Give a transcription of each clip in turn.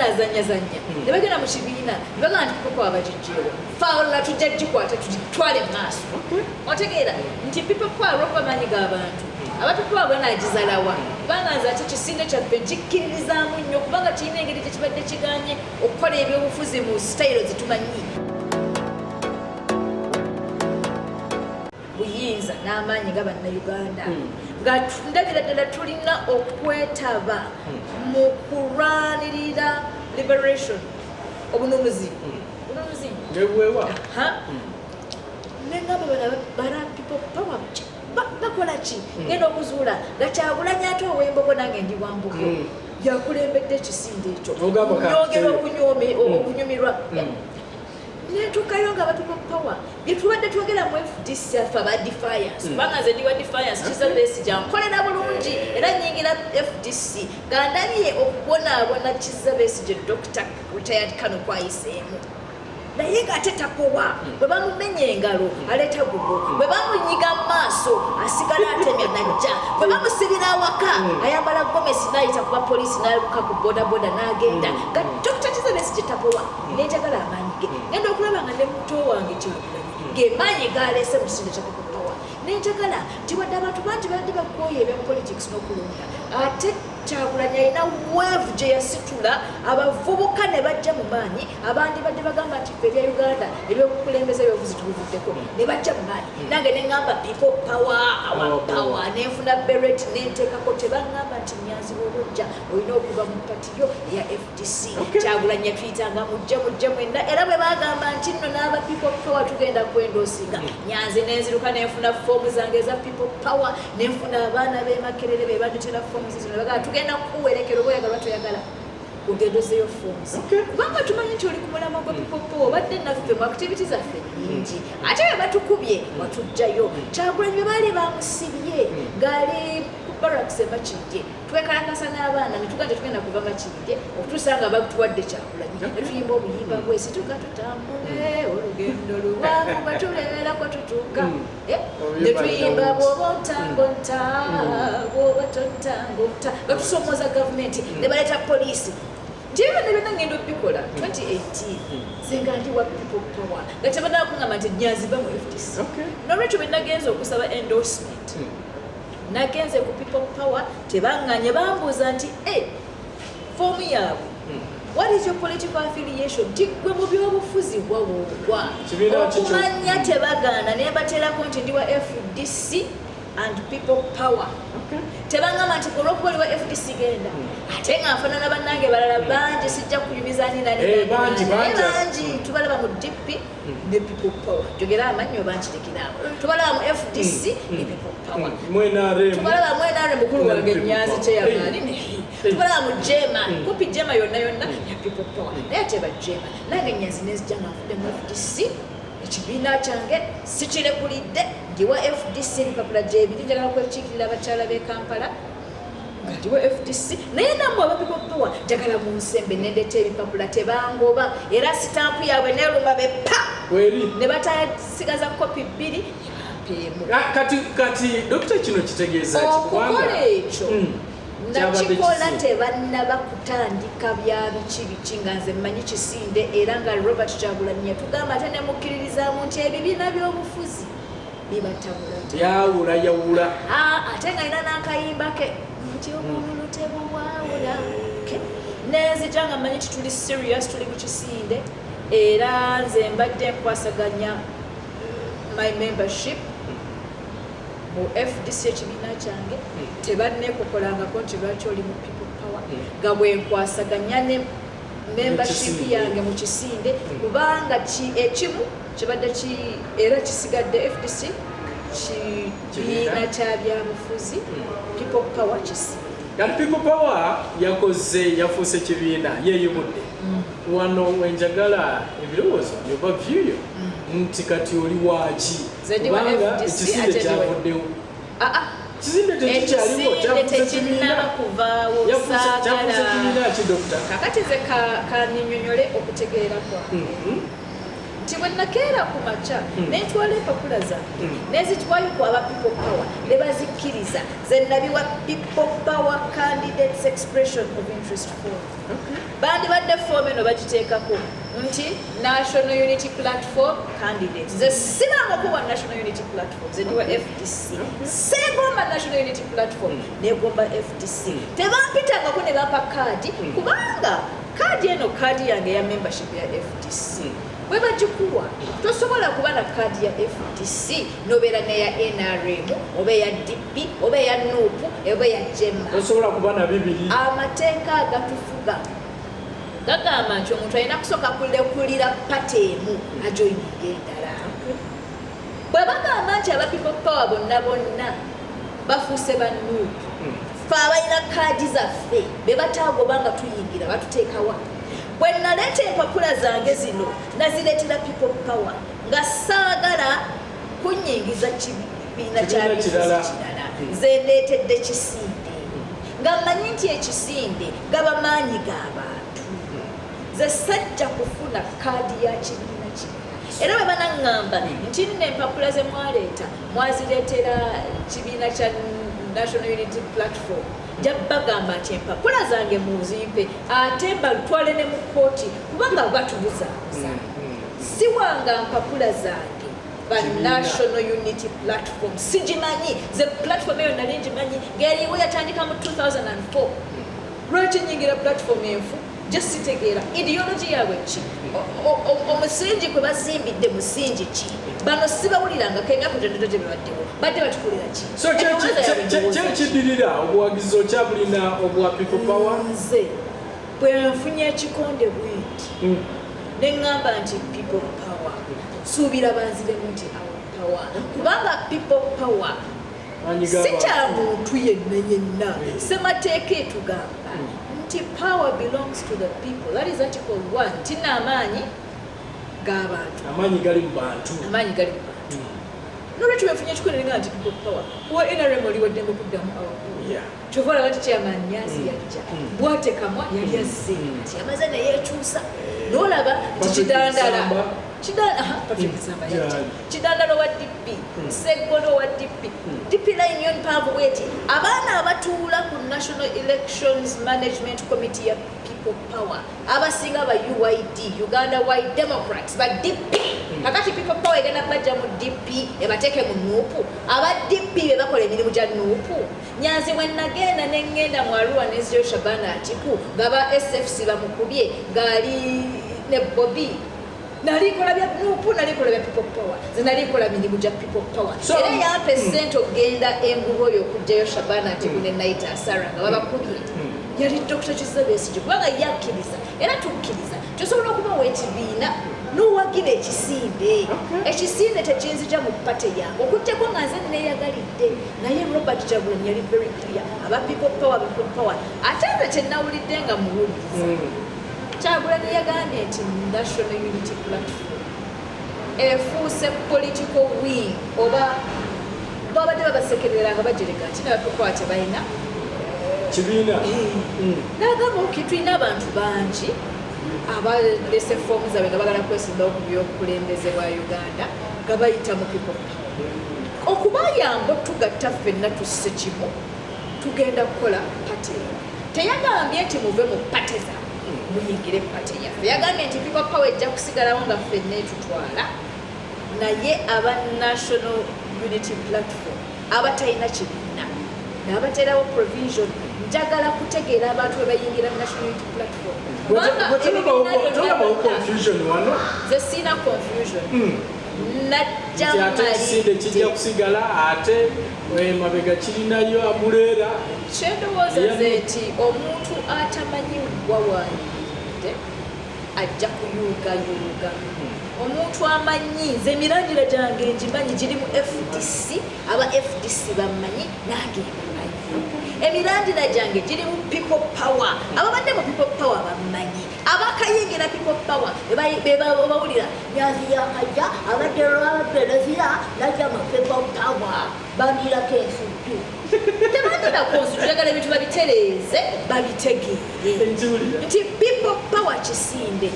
azanya ne bagenda mu kibiina ne bagamba nti people power bagijjeewo fawula tujja gikwata tutwale mu maaso otegeera nti people power lw'okubamanyi g'abantu abapipo abo naagizalawa kubanga nze ate kisinde kyaffe gikkirizaamu nnyo kubanga kirina engeri gyekibadde kiganye okukola ebyobufuzi mu sitayiro zitumanyi buyinza n'amaanyi nga bannayuganda nga ndabira ddala tulina okwetaba mu kulwanirira liberation obununuzi nebwewa nengamba bara people power bakola ki ngenda okuzuula nga Kyagulanyi ate ow'Embogo nange ndi Wambogo yakulembedde ekisinde ekyo nyongera okunyumirwa netuukayo nga people power byetubadde twogera mu FDC afe aba defiance kubanga nze ndi wa defiance Kizza Besigye nkolera bulungi era nyingira FDC nga ndabye okubonaabona Kizza Besigye Dr. Retired Kano kwayiseemu naye ng'ate takowa bwe bamumenya engalo aleeta gugo bwe bamunyiga mu maaso asigala atemya najja bwe bamusibira awaka ayambala gomesi n'ayita ku bapoliisi n'aluka ku bodaboda n'agenda nga Dr. Kizza Besigye takowa n'enjagala amaanyi ge ngenda okulaba nga ne muto wange Kyagulanyi gemaanyi galeese mu kisinde kya people power n'enjagala nti wadde abantu bangi badde bakooye ebya politics n'okulonda ate Kyagulanyi alina weevu gye yasitula abavubuka ne bajja mu maanyi abandi badde bagamba nti ffe ebya Uganda ebyokukulembeza ebyobufuzi tubivuddeko ne bajja mu maanyi nange ne ŋŋamba people power our power nenfuna beret nenteekako tebaŋŋamba nti Nyanzi bw'obojja olina okuva mu patiyo eya FDC Kyagulanyi yatuyitanga mujje mwenna era bwe bagamba nti nno n'aba people power tugenda kwendoosinga Nyanzi nenziruka nenfuna foomu zange eza people power nenfuna abaana b'e Makerere be banditera foomu zino ne bagamba tugenda kuwerekera oba oyagala toyagala ogendozeyo forms kubanga tumanyi nti oli ku mulamwa gwa people power obadde naffe mu activity zaffe nnyingi ate bwe batukubye watujjayo Kyagulanyi bwe baali bamusibye ng'ali ku barracks e Makindye twekalakasa n'abaana ne tugaa tetugenda kuva Makindye okutuusa nga batuwadde Kyagulanyi ne tuyimba obuyimba bwesi tuga tutambule olugendo luwanvu batuleerako tutuuka ne tuyimba bw'oba ontangonta bw'oba tontangota nga tusomoza gavumenti ne baleeta poliisi Jeba ne bena ngendo bikola 2018 zenga ndi wa people power nga tabana kungamba nti Nyanzi ba mu FDC n'olwekyo bwe nagenze okusaba endorsement nagenze ku people power tebanganye bambuuza nti fomu yaabwe what is your political affiliation tigwe mu byobufuzi bwawogwa okumanya tebagaana ne baterako nti ndi wa FDC and people power tebangamba nti olwokuba oli wa FDC genda ate nga nfaanana bannange balala bangi sijja kuyumizaani bangi tubalaba mu DP ne people power jogera amanyi oba nkirekerawo tubalaba mu FDC ne people power tubalaba mu NRM mukulu wange Nyanzi kyeyamaani tubalaba mu Jema kupi Jema yonna ya people power naye teba Jema nange Nyanzi nezijja nga nfudde mu FDC ekibiina kyange sikirekulidde ndiwa FDC empapula gyebiri njagala kwekiikirira abakyala b'e Kampala nga ndiwa FDC naye nammwe aba people power njagala mu nsembe nendeeta ebipapula tebangoba era sitampu yaabwe neeruma beppa ne batasigaza kopi 2 kati dokita kino kitegeeza okukola ekyo nakikola tebannaba kutandika bya biki nga nze mmanyi kisinde era nga Robert Kyagulanyi yatugamba ate ne mukkiririzaamu nti ebibiina by'obufuzi bibatabula yawula ate nga alina n'akayimba ke nti obululu tebubwawula nenzija nga mmanyi nti tuli serious tuli mu kisinde era nze mbadde nkwasaganya my membership mu FDC ekibiina kyange tebanneekokolangako nti lwaki oli mu people power nga bwenkwasaganya ne membership yange mu kisinde kubanga ekimu kibadde era kisigadde FDC kibiina kya byabufuzi people power kisinde kati people power yafuuse kibiina yeeyimudde wano wenjagala ebirowoozo byoba vyuyo nti kati oli waaki kubanga ekisinde kyavuddewo kisinde tekinnaba kuvaawo saagala kibiina ki dokita kakati ze kannyonnyole okutegeera kwange nti bwe nakeera ku makya netwala empapula zange nezitwayo ku aba people power ne bazikkiriza ze nabiwa people power candidates expression of interest form bandibadde fomu eno bagiteekako nti national unity platform candidates ze sibanga kuba national unity platform ze ndiwa FDC segomba national unity platform negomba FDC tebampitangako ne bampa kaadi kubanga kaadi eno kaadi yange ya membership ya FDC bwe bagikuwa tosobola kuba na kaadi ya FDC nobeera neya NRM oba eya DP oba eya NUP oba eya GEMA tosobola kuba na bibiri amateeka agatufuga gagamba nti omuntu alina kusooka kulekulira pati emu ajoyininga endala bwe bagamba nti aba people power bonna bafuuse ba NUP fe abalina kaadi zaffe be bataagobanga tuyingira batuteekawa bwe naleeta empapula zange zino nazireetera people power nga saagala kunyingiza kibiina kya bifuzi kirala ze ndeetedde kisinde nga mmanyi nti ekisinde gaba maanyi g'abantu ze sajja kufuna kaadi ya kibiina kirala era bwe banaŋŋamba nti nno empapula ze mwaleeta mwazireetera kibiina kya National Unity Platform jabbagamba nti empapula zange muzimpe ate mbatwale ne mu kkooti kubanga batubuzaabuza siwanga mpapula zange ba National Unity Platform sigimanyi ze platform eyo nali ngimanyi ng'eriwo yatandika mu 2004 lwaki nyingira platform enfu gye sitegeera ideology yaabwe ki omusingi kwe bazimbidde musingi ki bano sibawuliranga kenga kutondoto gye babaddewo badde batukolera ki so kyekidirira obuwagizi okyabulina obwa people power nze bwe nfunye ekikonde bwenti neŋŋamba nti people power suubira banziremu nti our power kubanga people power si kya muntu yenna yenna semateeka etugamba nti power belongs to the people. That is article 1. Tina amaanyi g'abantu. Amaanyi gali mu bantu. Amaanyi gali mu bantu. N'olwekyo weefunye ekikolo nga nti people power. Kuwa NRM oliwaddemu kuddamu awakulu. Kyovola bati chairman Nyanzi yajja. Bwatekamwa yali azze. Nti yamaze ne yeekyusa. N'olaba nti kidandala. Kidandala wa DP. Seggono wa DP. DP line yon mpanvu bweti. Abaana abatuula ku National Elections Management Committee ya People Power. Abasinga ba UYD, Uganda Wide Democrats, ba DP. Kakati people power egenda bajja mu DP ebateeke mu NUP. Aba DP be bakola emirimu gya NUP. Nyanzi bwe nagenda ne ngenda mu Arua ne Zio Shabana Atiku ngaba SFC bamukubye ngali ne Bobby. Nalikola bya NUP nalikola bya people power. Zinalikola mirimu gya people power. Era ya percent ogenda engubo y'okujjayo Shabana Atiku ne Naita Saranga babakubye. Yali Dr. Kizabesi kubanga yakkiriza era tukkiriza tusobola okuba weekibiina n'owagira ekisinde ekisinde tekiyinzija mu pate yange okutteko nga nze neeyagalidde naye Robert Kyagulanyi yali very clear aba people power ate nze kyennawulidde nga muwuliriza Kyagulanyi yagambye nti National Unity Platform efuuse political wing oba babadde babasekerera nga bajereka nti nabapepowa tebalina kibiina nagamba oke tulina abantu bangi abalese foomu zaabwe nga bagala kwesimbawo ku byobukulembeze bwa Uganda nga bayita mu people power okubayamba tugatta ffenna tusse kimu tugenda kukola pate teyagambye nti muve mu pate zaabwe muyingire pate yaffe yagambye nti people power ejja kusigalawo nga ffenna etutwala naye aba National Unity Platform abatalina kibiina n'abaterawo provision njagala kutegeera abantu bwe bayingira National Unity Platform. Tulabawo confusion wano. Ze sina confusion. Najja ate ekisinde kijja kusigala ate mabega kirinayo amuleera. Kyendowooza ze nti omuntu atamanyi wawayidde ajja kuyuugayuuga. Omuntu amanyi nze emiragiro gyange ngimanyi giri mu FDC aba FDC bamanyi nange bamanyi emirandira gyange giri mu people power ababadde mu people power bamanyi abakayingira people power bebawulira Nyanzi yakajja abadde lwaberezira najja mu people power bandira keesutu Tebalina konsu tuyagala ebintu babitereeze babitegeere nti people power kisinde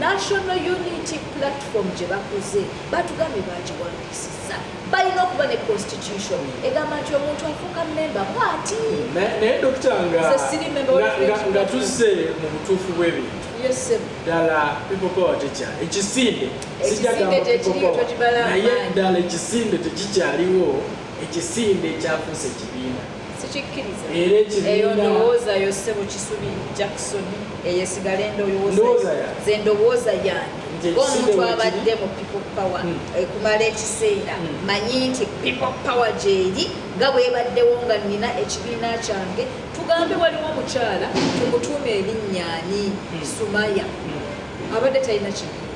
National Unity Platform gye bakoze batugambye bagiwandiisizza balina okuba ne constitution egamba nti omuntu afuuka memba bwati naye dokita nga tuzze mu butuufu bw'ebintu ddala people power tekyali ekisinde naye ddala ekisinde tekikyaliwo ekisinde ekyafuusa ekibiina sikikkiriza era ekibiina ndowooza yo ssebo Kisubi Jackson eyesigala endowooza yange ng'omuntu abadde mu people power kumala ekiseera manyi nti people power gyeri nga bwebaddewo nga nina ekibiina kyange tugambe waliwo omukyala tumutuuma erinnyani Sumaya abadde talina kibiina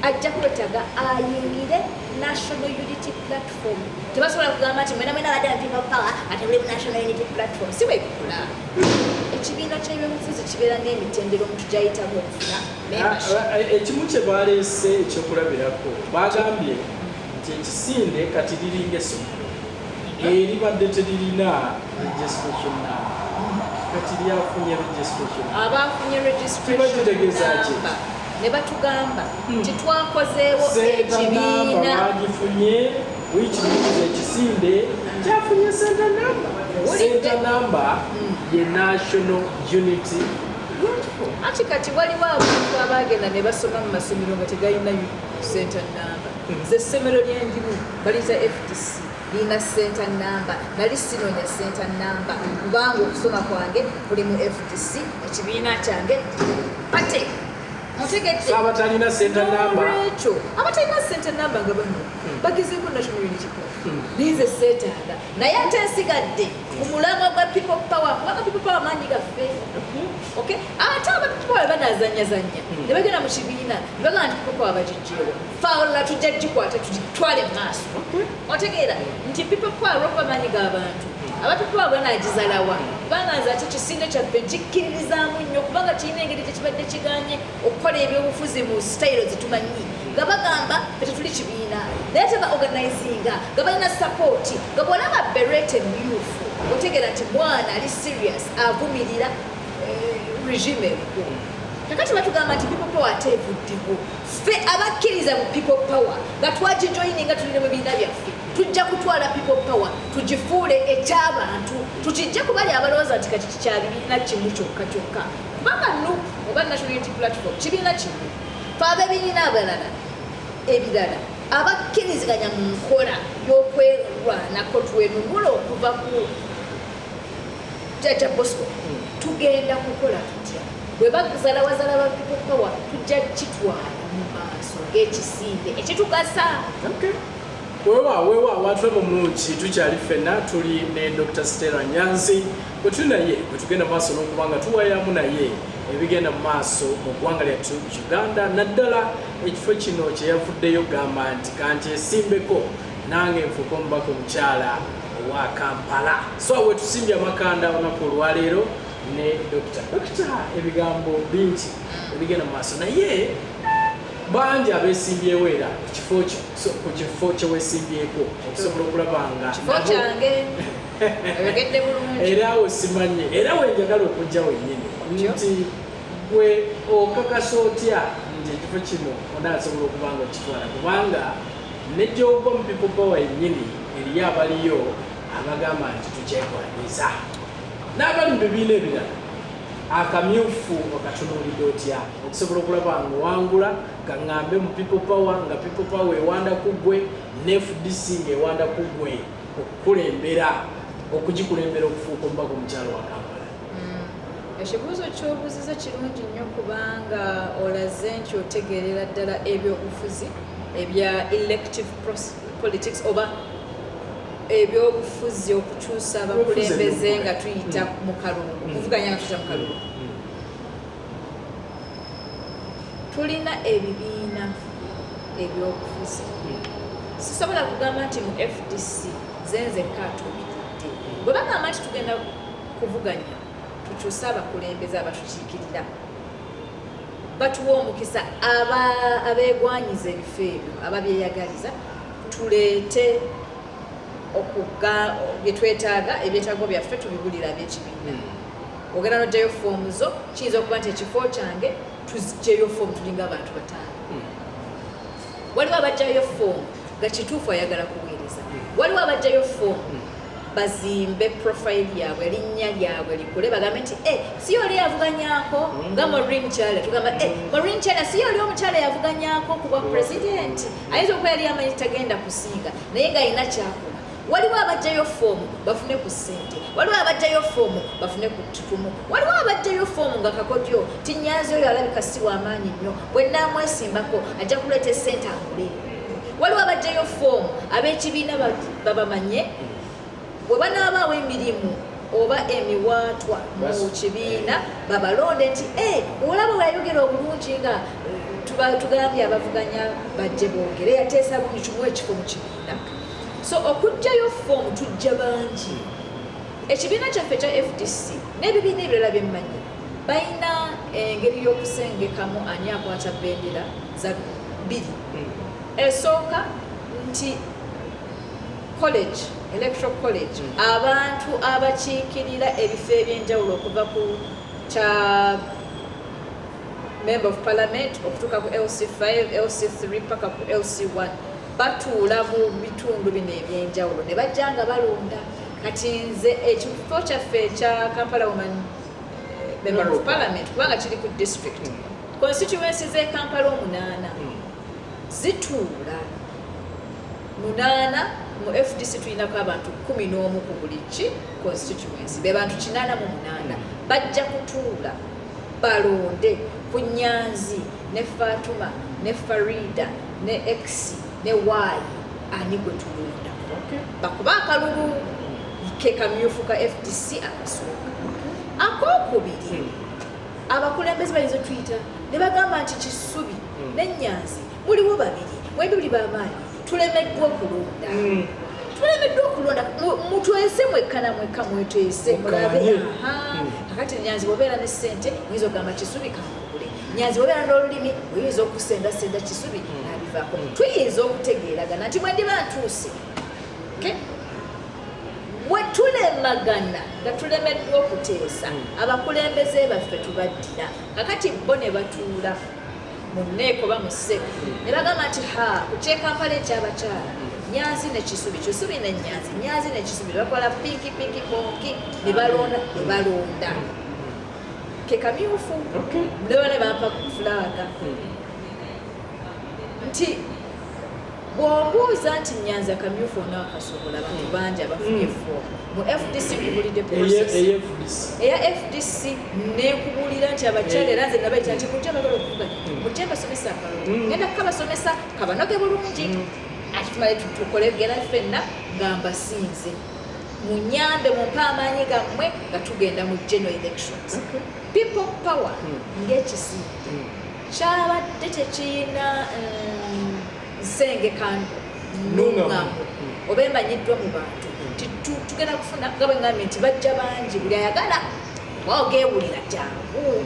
ajja kwetaga ayingire National Unity Platform tebasobola kugamba nti mwena abadde mu people power ate buli National Unity Platform si bwe bikula ekibiina ky'ebyobufuzi kibeera n'emitendera omuntu gy'ayitamu okufuna ekimu kye baleese ekyokulabirako bagambye nti ekisinde kati liringa essomero eribadde teririna registration kati lyafunye registration abafunye registration ne batugamba nti twakozeewo ekibiina bagifunye wikimuuza ekisinde kyafunye center number ye National Unity ati kati waliwo abantu abagenda ne basoma mu masomero nga tegalina center number ze ssomero lyendimu baliza FTC lina center number nali sinoonya center number kubanga okusoma kwange kuli mu FTC ekibiina kyange pate abatalina center number abatalina center number nga bano bagezeeko National Unity Platform nize seetaaga naye ate nsigadde ku mulamwa gwa people power kubanga people power maanyi gaffe ate aba people power banaazanyazanya ne bagenda mu kibiina ne bagamba nti people power bagijjeewo fawulala tujja gikwata tugitwale mu maaso otegeera nti people power olwokuba maanyi g'abantu abapipa abo banagizalawa kubanga nze ati kisinde kyaffe gikkiririzaamu nnyo kubanga kirina engeri gyekibadde kiganye okukola ebyobufuzi mu sitayiro zetumanyi nga bagamba tetuli kibiina naye teba organizinga nga balina sapooti nga bwolaba berete myufu otegeera nti mwana ali serious avumirira regime enkulu kakati batugamba nti people power ateevuddewo ffe abakkiriza mu people power nga twagijoyininga tulina mu bibiina byaffe tujja kutwala people power tugifuule eky'abantu tukijje ku bali abalowooza nti kati kikyabibiina kimu kyokka kyokka kubanga NUP oba National Unity Platform kibiina kimu fe abebibiina abalala ebirala abakkiriziganya mu nkola y'okwerwanako twenunula okuva ku Jaja Bosco tugenda kukola tutya bwe bazalawazala ba people power tujja kitwala mu maaso ng'ekisinde ekitukasa wewa abantu abomulungi tukyali ffenna tuli ne Dr. Stella Nyanzi bwe tuli naye bwe tugenda maaso n'okubanga tuwayamu naye ebigenda mu maaso mu ggwanga lyattu Uganda naddala ekifo kino kye yavuddeyo gamba nti kanti esimbeko nange nfuuka omubaka omukyala owa Kampala so we tusimbye amakanda olunaku olwaleero ne Dokita ebigambo bingi ebigenda mu maaso naye bangi abesimbyewo era ku kifo kye weesimbyeko okusobola okulaba nga era awo simanye era wenjagala okujja wennyini nti gwe okakasa otya nti ekifo kino onaasobola okuba nga okitwala kubanga ne gy'ova mu people power yennyini eriyo abaliyo abagamba nti tukyekwanyiza n'abali mu bibiina ebirala akamyufu okatunuulidde otya okusobola okulaba nga owangula kaŋŋambe mu people power nga people power ewanda ku ggwe ne FDC ng'ewanda ku ggwe okukulembera okugikulembera okufuuka omubaka omukyalo wa Kampala. Ekibuuzo ky'obuuziza kirungi nnyo kubanga olaze nti otegeerera ddala ebyobufuzi ebya elective politics oba ebyobufuzi okukyusa abakulembeze nga tuyita mu kalulu okuvuganya nga tuyita mu kalulu tulina ebibiina ebyobufuzi sisobola kugamba nti mu FDC zenze katubidde bwe bagamba nti tugenda kuvuganya tukyusa abakulembeze abatukiikirira batuwa omukisa abeegwanyiza ebifo ebyo ababyeyagaliza tuleete okuga byetwetaaga ebyetaago byaffe tubigulira ab'ekibiina ogenda n'ojjayo foomu zo kiyinza okuba nti ekifo kyange tuzigyeyo foomu tulinga abantu bataano waliwo abajjayo foomu nga kituufu ayagala kuweereza waliwo abajjayo foomu bazimbe profile yaabwe erinnya lyabwe likule bagambe nti si oli yavuganyako nga Maureen Chala tugamba Maureen Chala si oli omukyala yavuganyako ku bwa pulezidenti ayinza okuba yali amanyi tagenda kusinga naye ng'alina kyakola waliwo abajjayo foomu bafune ku ssente waliwo abajjayo foomu bafune ku ttutumu waliwo abajjayo foomu nga kakodyo ti Nyanzi oyo alabika si w'amaanyi nnyo bwe nnaamwesimbako ajja kuleeta essente akule waliwo abajjayo foomu ab'ekibiina babamanye bwe banaabaawo emirimu oba emiwaatwa mu kibiina babalonde nti olaba weyayogera obulungi nga tugambye abavuganya bajje boogere yateesa buli kimu ekifo mu kibiina so okujjayo foomu tujja bangi ekibiina kyaffe ekya FDC n'ebibiina ebirala byemmanyi balina engeri y'okusengekamu ani akwata bendera za bbiri esooka nti college electoral college abantu abakiikirira ebifo ebyenjawulo okuva ku kya member of parliament okutuuka ku LC5 LC3 paka ku LC1 batuula mu bitundu bino ebyenjawulo ne bajja nga balonda kati nze ekifo kyaffe ekya Kampala woman member of parliament kubanga kiri ku district constituency z'e Kampala 8 zituula 8 mu FDC tulinako abantu 11 ku buli constituency be bantu 88 bajja kutuula balonde ku Nyanzi ne Fatuma ne Farida ne X ne Y ani gwe tulonda bakuba akalulu ke kamyufu ka FDC akasooka akokubiri abakulembeze bayinza Twitter ne bagamba nti Kisubi ne Nyanzi muliwo babiri mwembi buli bamaanyi tulemeddwa okulonda mutwese mwekka mwetwese mulabe kakati Nyanzi bwobeera ne ssente oyinza okugamba Kisubi kamugule Nyanzi bwobeera n'olulimi oyinza okusendasenda Kisubi nabivaako tuyinza okutegeeragana nti mwendiba ntuuse bwe tulemagana nga tulemeddwa okuteesa abakulembeze baffe tubaddira kakati bo ne batuula mu nneeko bamuseko ne bagamba nti ku kyekampala ekyabakyala Nyanzi ne Kisubi Kisubi ne Nyanzi Nyanzi ne Kisubi bakola pinki bonki ne balonda ke kamyufu ne bampa fulaaga nti bw'ombuuza nti Nyanzi akamyufu onaakasobola abantu bangi abafunye foomu mu FDC kubulidde process eya FDC nekubulira nti abakyala era nze nabaita nti mujje bagala okuvuganya mujje basomesa akalulu ngenda kukabasomesa kabanoge bulungi ati tumale tukolegera ffenna nga mbasinze munyambe mumpe amaanyi gammwe nga tugenda mu general elections people power ng'ekisinde kyabadde tekiyina nsengekano nuŋŋamu oba emanyiddwa mu bantu tugenda kufuna nga bwe ŋŋambye nti bajja bangi buli ayagala waogeewulira jangu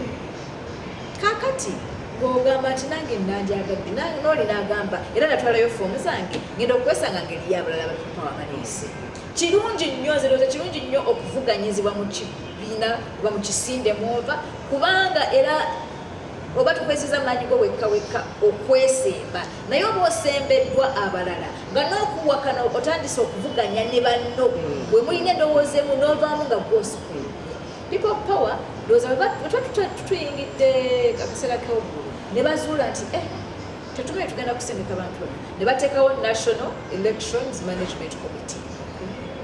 kaakati ng'ogamba nti nange nanjagadde n'oli n'agamba era natwalayo foomu zange ngenda okwesanga ngeri y'abalala bapawa baleese kirungi nnyo nzerooza kirungi nnyo okuvuganyizibwa mu kibiina oba mu kisinde mwova kubanga era oba tukwesiza maanyi go wekka okwesemba naye oba osembeddwa abalala nga n'okuwakana otandise okuvuganya ne banno bwe mulina endowoozeemu n'ovaamu nga gwosi people power ndowooza tutuyingidde akaseera k'oggulu ne bazuula nti tetumaye tugenda kusengeka bantu bonna ne bateekawo national elections management committee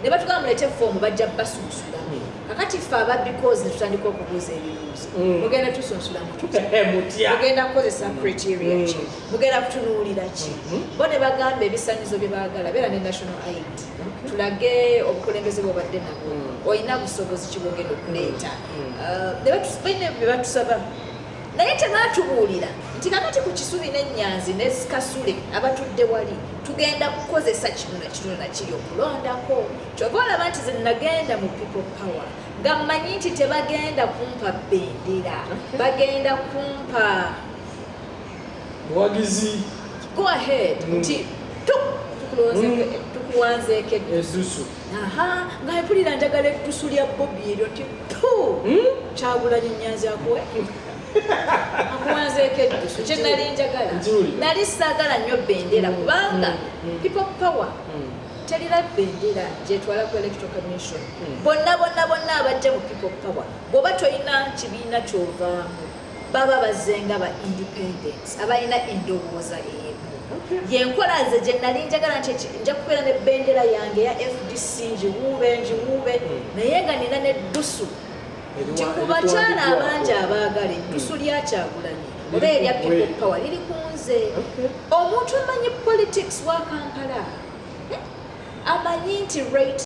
ne batugamba mulete foomu bajja basunsula kakati ffe ababikozi netutandika okubuuza ebibuuzo mugenda tusunsula mugenda kukozesa criteria ki mugenda kutunuulira ki bo ne bagamba ebisaanyizo bye baagala beera ne national aid tulage obukulembeze bwobadde nabwo olina busobozi kibwogenda okuleeta balina bye batusaba naye tebaatubuulira nti kakati ku Kisubi ne Nyanzi ne Kasule abatudde wali tugenda kukozesa kino na kiri okulondako kyova olaba nti ze nagenda mu people power nga mmanyi nti tebagenda kumpa bendera bagenda kumpa buwagizi go ahead nti likuwanzeeko eddusu nga mpulira njagala eddusu lya Bobby eryo ti Kyagulanyi Nyanzi akuwe akuwanzeeko eddusu kye nali njagala nali saagala nnyo bendera kubanga people power terina bendera gyetwala ku electoral commission bonna abajja mu people power bw'oba tolina kibiina kyovaamu baba bazzenga ba independence abalina endowooza emu yenkola nze gye nali njagala nti nja kubeera ne bendera yange ya FDC njiwuube naye nga nina n'eddusu ku bakyala abangi abaagala eddusu lya Kyagulanyi oba erya people power liri ku nze omuntu amanyi politics wa Kampala amanyi nti rate